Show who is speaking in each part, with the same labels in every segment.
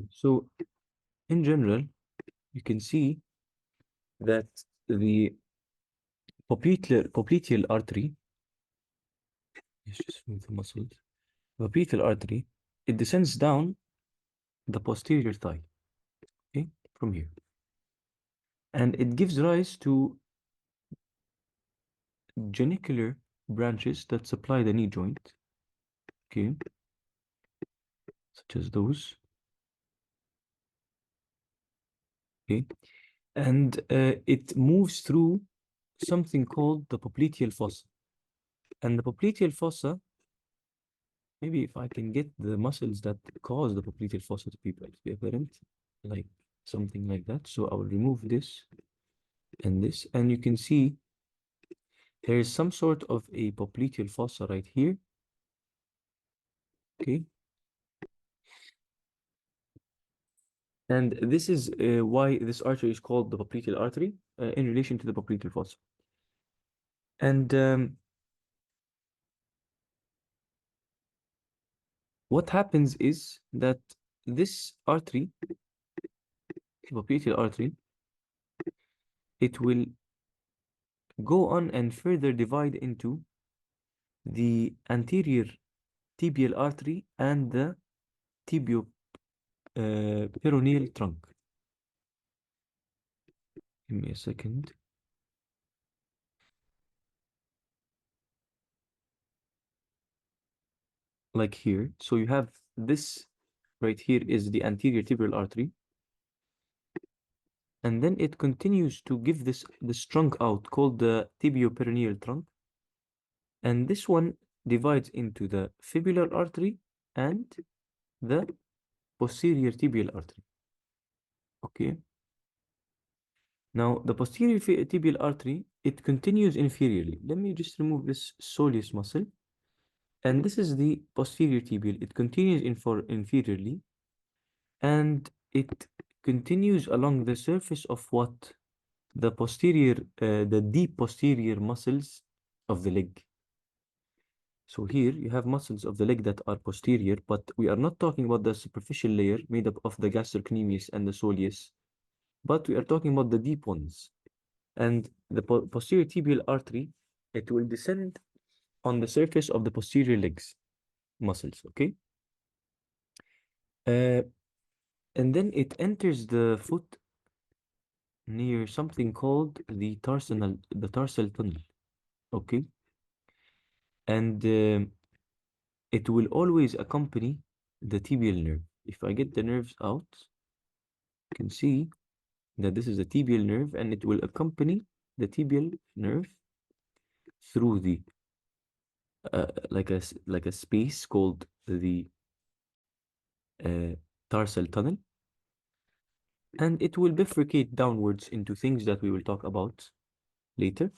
Speaker 1: So in general, you can see that the popliteal artery, let's just move the muscles. The popliteal artery, it descends down the posterior thigh, okay, from here. And it gives rise to genicular branches that supply the knee joint, okay, such as those, okay. And it moves through something called the popliteal fossa. And the popliteal fossa, maybe if I can get the muscles that cause the popliteal fossa to be apparent, like something like that. So I will remove this, and you can see there is some sort of a popliteal fossa right here, okay? And this is why this artery is called the popliteal artery in relation to the popliteal fossa. And what happens is that this artery, popliteal artery, it will go on and further divide into the anterior tibial artery and the tibio peroneal trunk. Give me a second. Like here. So you have this right here is the anterior tibial artery. And then it continues to give this trunk out called the tibio-peroneal trunk. And this one divides into the fibular artery and the posterior tibial artery. Okay. Now, the posterior tibial artery, it continues inferiorly. Let me just remove this soleus muscle. And this is the posterior tibial. It continues inferiorly. And it continues along the surface of what? The deep posterior muscles of the leg. So here you have muscles of the leg that are posterior, but we are not talking about the superficial layer made up of the gastrocnemius and the soleus, but we are talking about the deep ones. And the posterior tibial artery, it will descend on the surface of the posterior legs muscles, okay? And then it enters the foot near something called the tarsal tunnel, okay? And it will always accompany the tibial nerve. If I get the nerves out, you can see that this is a tibial nerve and it will accompany the tibial nerve through the like a space called the uh, tarsal tunnel, and it will bifurcate downwards into things that we will talk about later.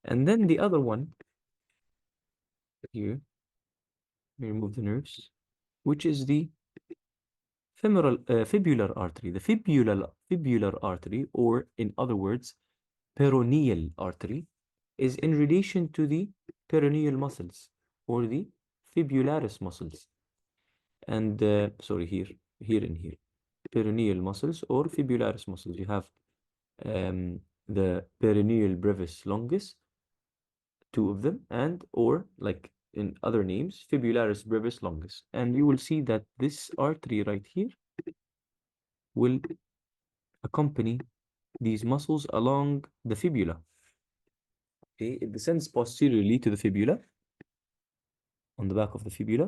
Speaker 1: And then the other one here, we remove the nerves, which is the fibular artery. The fibular artery, or in other words, peroneal artery, is in relation to the peroneal muscles or the fibularis muscles. And sorry, here and here, peroneal muscles or fibularis muscles. You have the peroneal brevis longus, two of them, and or like in other names, fibularis brevis longus. And you will see that this artery right here will accompany these muscles along the fibula. Okay, it descends posteriorly to the fibula, on the back of the fibula,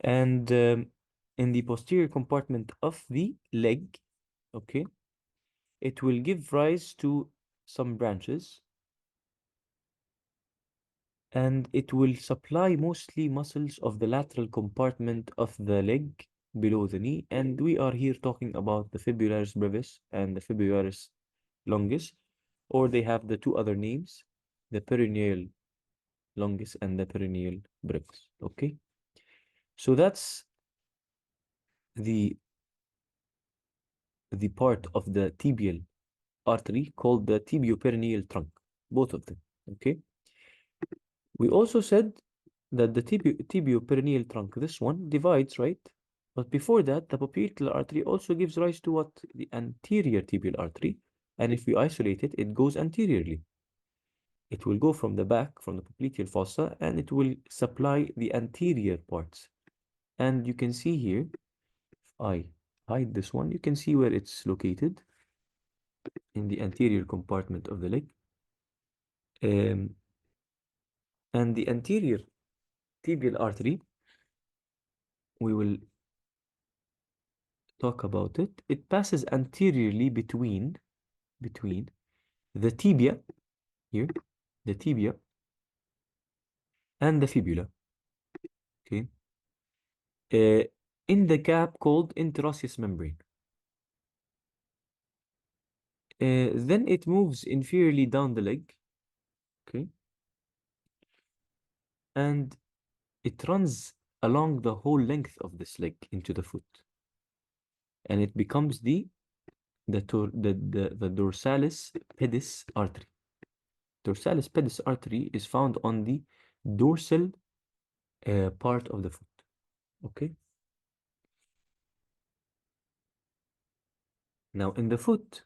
Speaker 1: and in the posterior compartment of the leg, okay, it will give rise to some branches, and it will supply mostly muscles of the lateral compartment of the leg below the knee. And we are here talking about the fibularis brevis and the fibularis longus, or they have the two other names, the peroneal longus and the peroneal brevis. Okay, so that's the part of the tibial artery called the tibioperoneal trunk, both of them. Okay, we also said that the tibioperoneal trunk, this one divides, right, But before that, the popliteal artery also gives rise to what? The anterior tibial artery. And if we isolate it, it goes anteriorly. It will go from the back, from the popliteal fossa, and it will supply the anterior parts. And you can see here, if I hide this one, you can see where it's located in the anterior compartment of the leg. And the anterior tibial artery, we will talk about it. It passes anteriorly between the tibia here, the tibia, and the fibula. Okay, uh, in the gap called interosseous membrane. Then it moves inferiorly down the leg. Okay, and it runs along the whole length of this leg into the foot, and it becomes the dorsalis pedis artery. Dorsalis pedis artery is found on the dorsal part of the foot. Okay. Now in the foot,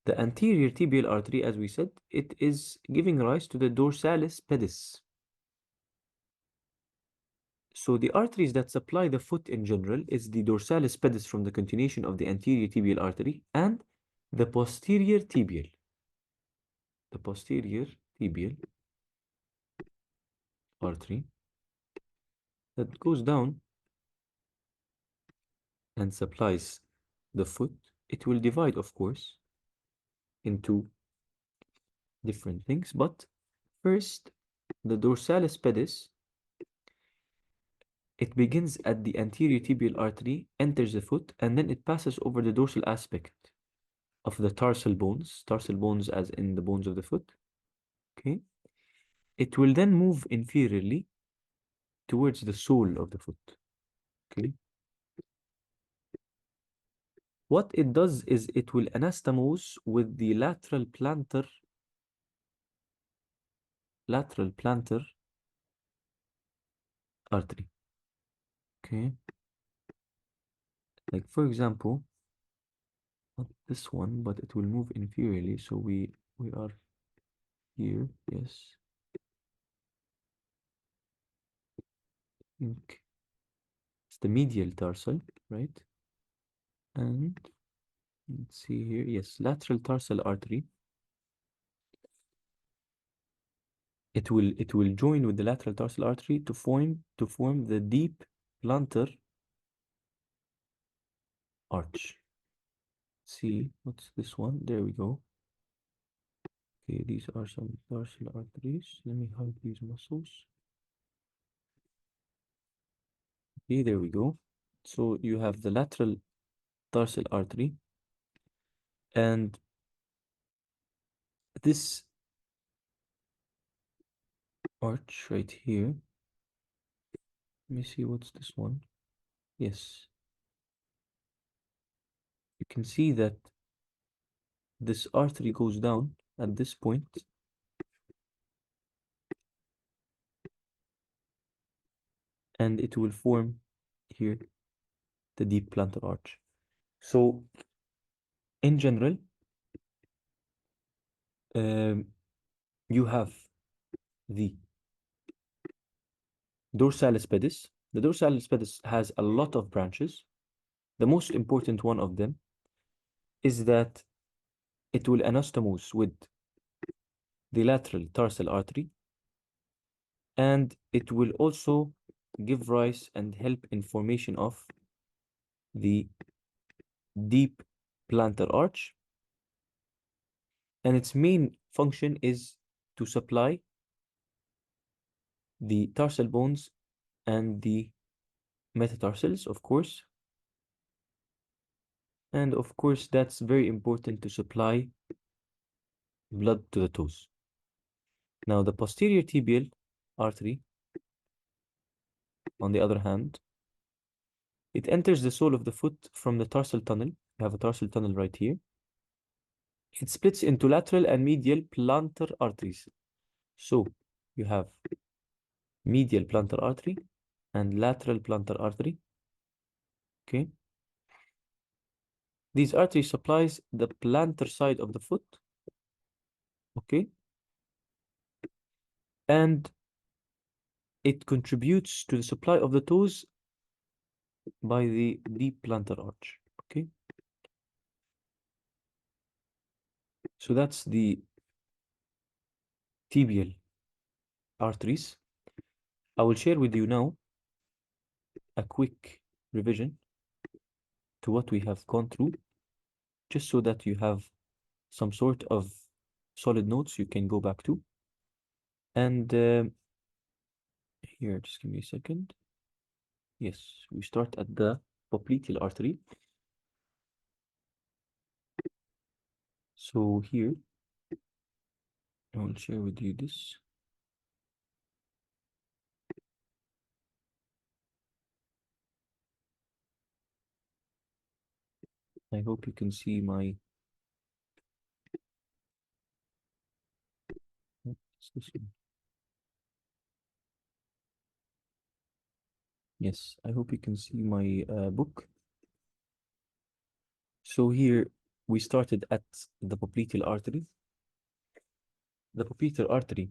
Speaker 1: the anterior tibial artery, as we said, it is giving rise to the dorsalis pedis. So the arteries that supply the foot in general is the dorsalis pedis from the continuation of the anterior tibial artery and the posterior tibial. The posterior tibial artery that goes down and supplies the foot. It will divide, of course, into different things, but first, the dorsalis pedis, it begins at the anterior tibial artery, enters the foot, and then it passes over the dorsal aspect of the tarsal bones as in the bones of the foot. Okay. It will then move inferiorly towards the sole of the foot. Okay. What it does is it will anastomose with the lateral plantar artery. Okay. Like for example, not this one, but it will move inferiorly. So we are here. Yes. Okay. It's the medial tarsal, right? And let's see here. Yes, lateral tarsal artery. It will join with the lateral tarsal artery to form the deep plantar arch. See, what's this one? There we go. Okay, these are some tarsal arteries. Let me hide these muscles. Okay, there we go. So you have the lateral tarsal artery, and this arch right here. Let me see, what's this one? Yes. You can see that this artery goes down at this point, and it will form here the deep plantar arch. So in general, you have the dorsalis pedis. The dorsalis pedis has a lot of branches. The most important one of them is that it will anastomose with the lateral tarsal artery, and it will also give rise and help in formation of the deep plantar arch, and its main function is to supply the tarsal bones and the metatarsals, of course. And of course, that's very important to supply blood to the toes. Now, the posterior tibial artery, on the other hand, it enters the sole of the foot from the tarsal tunnel. You have a tarsal tunnel right here. It splits into lateral and medial plantar arteries. So you have medial plantar artery and lateral plantar artery. Okay. These arteries supplies the plantar side of the foot. Okay. And it contributes to the supply of the toes by the deep plantar arch. Okay. So that's the tibial arteries. I will share with you now a quick revision to what we have gone through, just so that you have some sort of solid notes you can go back to. And here, just give me a second. Yes, we start at the popliteal artery. So here, I will share with you this. I hope you can see my. What's this one? Yes, I hope you can see my book. So here we started at the popliteal artery. The popliteal artery.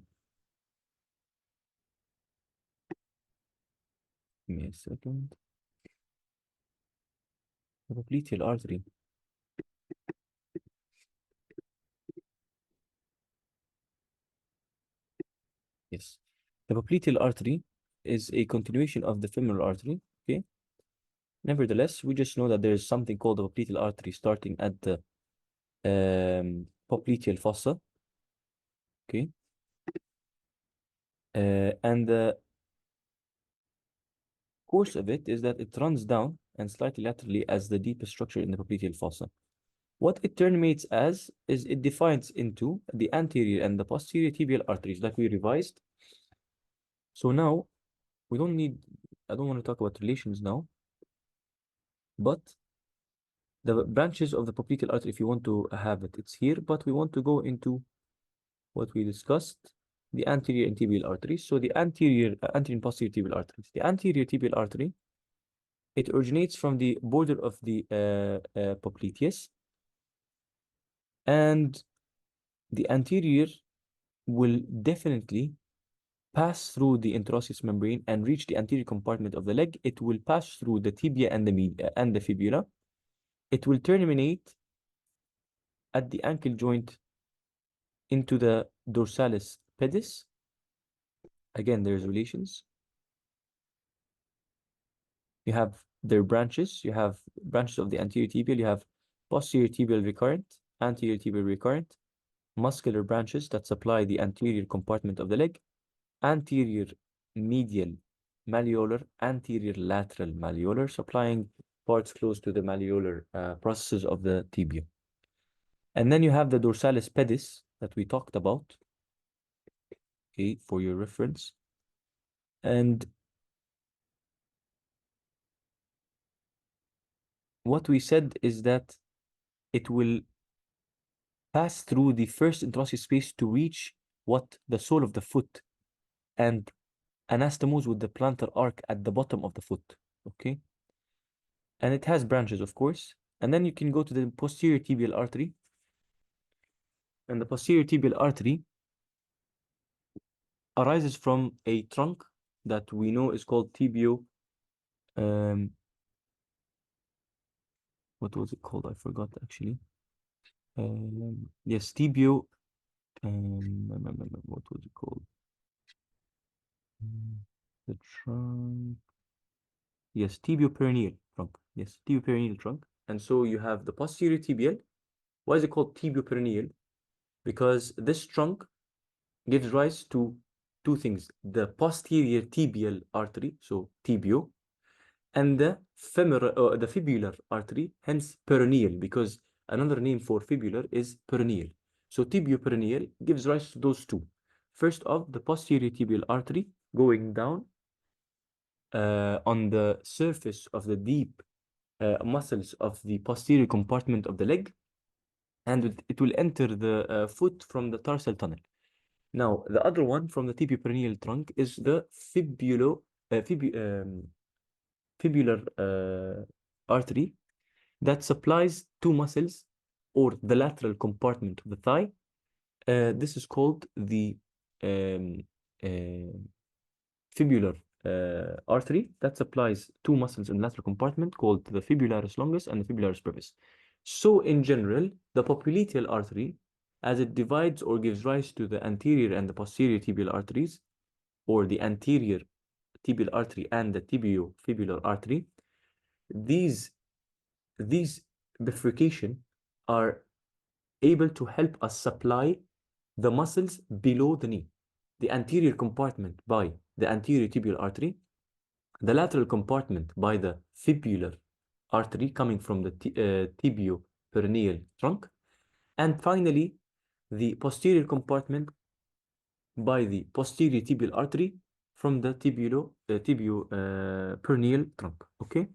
Speaker 1: Give me a second. The popliteal artery. Yes. The popliteal artery is a continuation of the femoral artery. Okay. Nevertheless, we just know that there is something called the popliteal artery starting at the popliteal fossa. Okay. And the course of it is that it runs down and slightly laterally as the deepest structure in the popliteal fossa. What it terminates as is it defines into the anterior and the posterior tibial arteries, like we revised. So now we don't need, I don't want to talk about relations now, but the branches of the popliteal artery, if you want to have it, it's here, but we want to go into what we discussed, the anterior and tibial arteries. So the anterior and posterior tibial arteries. The anterior tibial artery, it originates from the border of the popliteus, and the anterior will definitely pass through the interosseous membrane and reach the anterior compartment of the leg. It will pass through the tibia and the fibula. It will terminate at the ankle joint into the dorsalis pedis. Again, there's relations. You have their branches. You have branches of the anterior tibial. You have posterior tibial recurrent, anterior tibial recurrent, muscular branches that supply the anterior compartment of the leg, anterior medial malleolar, anterior lateral malleolar, supplying parts close to the malleolar processes of the tibia. And then you have the dorsalis pedis that we talked about, okay, for your reference. And what we said is that it will pass through the first interosseous space to reach what the sole of the foot and anastomose with the plantar arc at the bottom of the foot, okay? And it has branches, of course. And then you can go to the posterior tibial artery. And the posterior tibial artery arises from a trunk that we know is called tibio. What was it called? I forgot actually. Yes, tibio. What was it called? The trunk. Yes, tibio-peroneal trunk. Yes, tibio-peroneal trunk. And so you have the posterior tibial. Why is it called tibio-peroneal? Because this trunk gives rise to two things: the posterior tibial artery, so tibio, and the femoral, the fibular artery, hence peroneal, because another name for fibular is peroneal. So tibio-peroneal gives rise to those two. First off, the posterior tibial artery going down on the surface of the deep muscles of the posterior compartment of the leg, and it will enter the foot from the tarsal tunnel. Now, the other one from the tibio-peroneal trunk is the fibular artery that supplies two muscles or the lateral compartment of the thigh. This is called the um, uh, fibular artery that supplies two muscles in the lateral compartment called the fibularis longus and the fibularis brevis. So in general, the popliteal artery, as it divides or gives rise to the anterior and the posterior tibial arteries, or the anterior tibial artery and the tibiofibular artery, these these bifurcation are able to help us supply the muscles below the knee, the anterior compartment by the anterior tibial artery, the lateral compartment by the fibular artery coming from the tibio-peroneal trunk, and finally the posterior compartment by the posterior tibial artery from the tibio-peroneal trunk. Okay,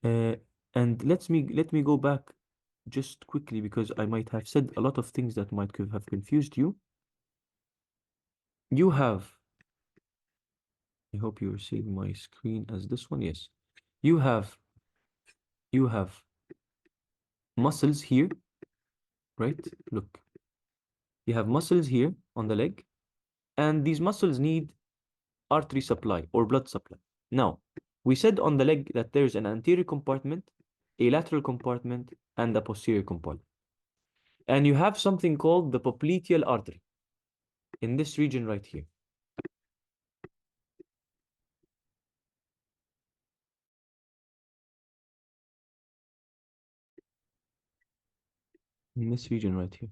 Speaker 1: uh, and let me go back just quickly because I might have said a lot of things that might have confused you. You have, I hope you're seeing my screen as this one. Yes, you have you have muscles here, right? Look, you have muscles here on the leg, and these muscles need artery supply or blood supply. Now, we said on the leg that there's an anterior compartment, a lateral compartment, and a posterior compartment. And you have something called the popliteal artery in this region right here. In this region right here.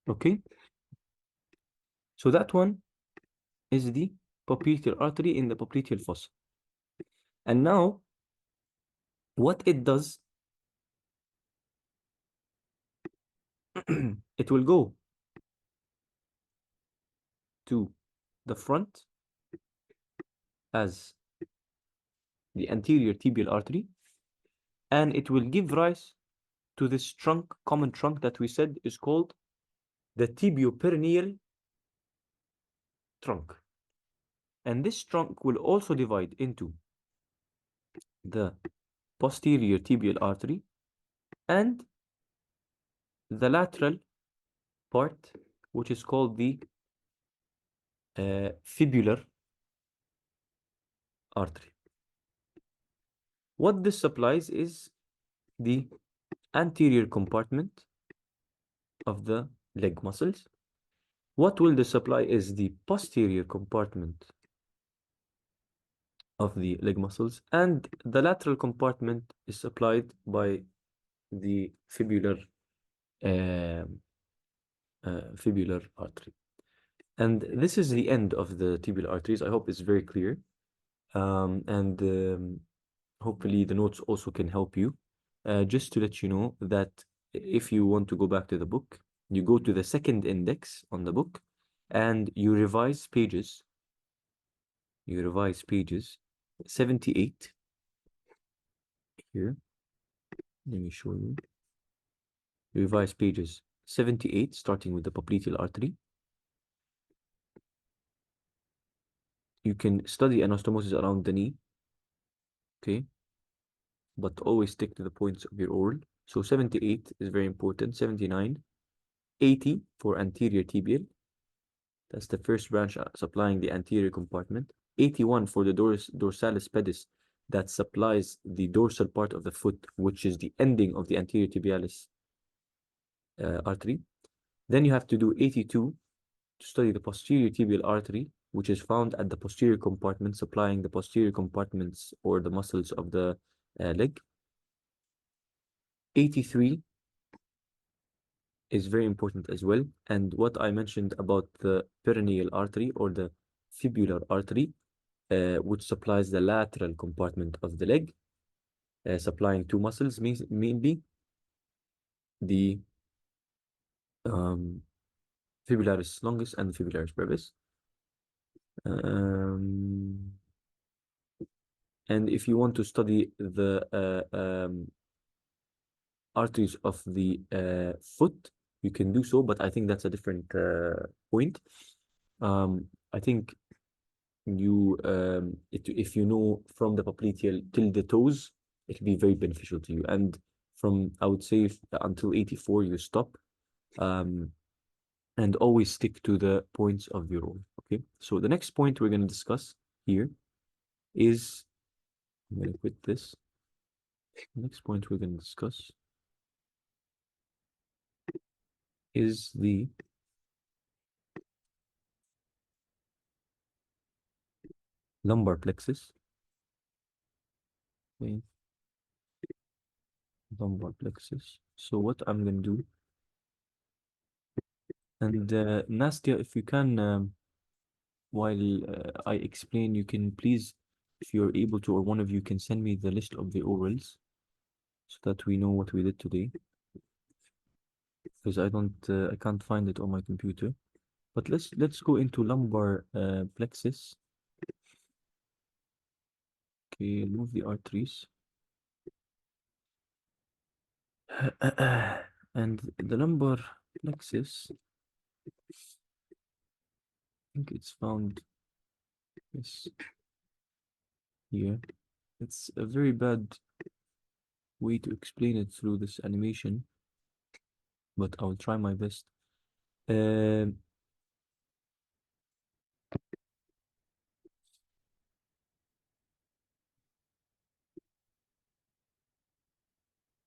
Speaker 1: Okay? So that one is the popliteal artery in the popliteal fossa. And now, what it does, it will go to the front as the anterior tibial artery, and it will give rise to this trunk, common trunk that we said is called the tibioperoneal trunk. And this trunk will also divide into the posterior tibial artery and the lateral part, which is called the fibular artery. What this supplies is the anterior compartment of the leg muscles. What will this supply is the posterior compartment of the leg muscles, and the lateral compartment is supplied by the um fibular artery. And this is the end of the tibial arteries. I hope it's very clear. And hopefully the notes also can help you. Just to let you know that if you want to go back to the book, you go to the second index on the book and you revise pages. You revise pages 78 here. Let me show you. You revise pages 78, starting with the popliteal artery. You can study anastomosis around the knee, okay? But always stick to the points of your oral. So 78 is very important. 79, 80 for anterior tibial. That's the first branch supplying the anterior compartment. 81 for the dorsalis pedis that supplies the dorsal part of the foot, which is the ending of the anterior tibialis artery. Then you have to do 82 to study the posterior tibial artery, which is found at the posterior compartment, supplying the posterior compartments or the muscles of the leg. 83 is very important as well. And what I mentioned about the peroneal artery or the fibular artery, which supplies the lateral compartment of the leg, supplying two muscles, mainly the fibularis longus and fibularis brevis. And if you want to study the arteries of the foot, you can do so, but I think that's a different point. I think if you know from the popliteal till the toes, it'll be very beneficial to you. And from, I would say, until 84, you stop. Um, and always stick to the points of your own. Okay. So the next point we're going to discuss here is, I'm going to quit this. The next point we're going to discuss is the lumbar plexus. Okay. Lumbar plexus. So what I'm going to do, and Nastia, if you can, while I explain, you can please, if you're able to, or one of you can send me the list of the orals so that we know what we did today. Because I can't find it on my computer. But let's go into lumbar plexus. Okay, move the arteries. And the lumbar plexus, I think it's found this here. It's a very bad way to explain it through this animation, but I'll try my best.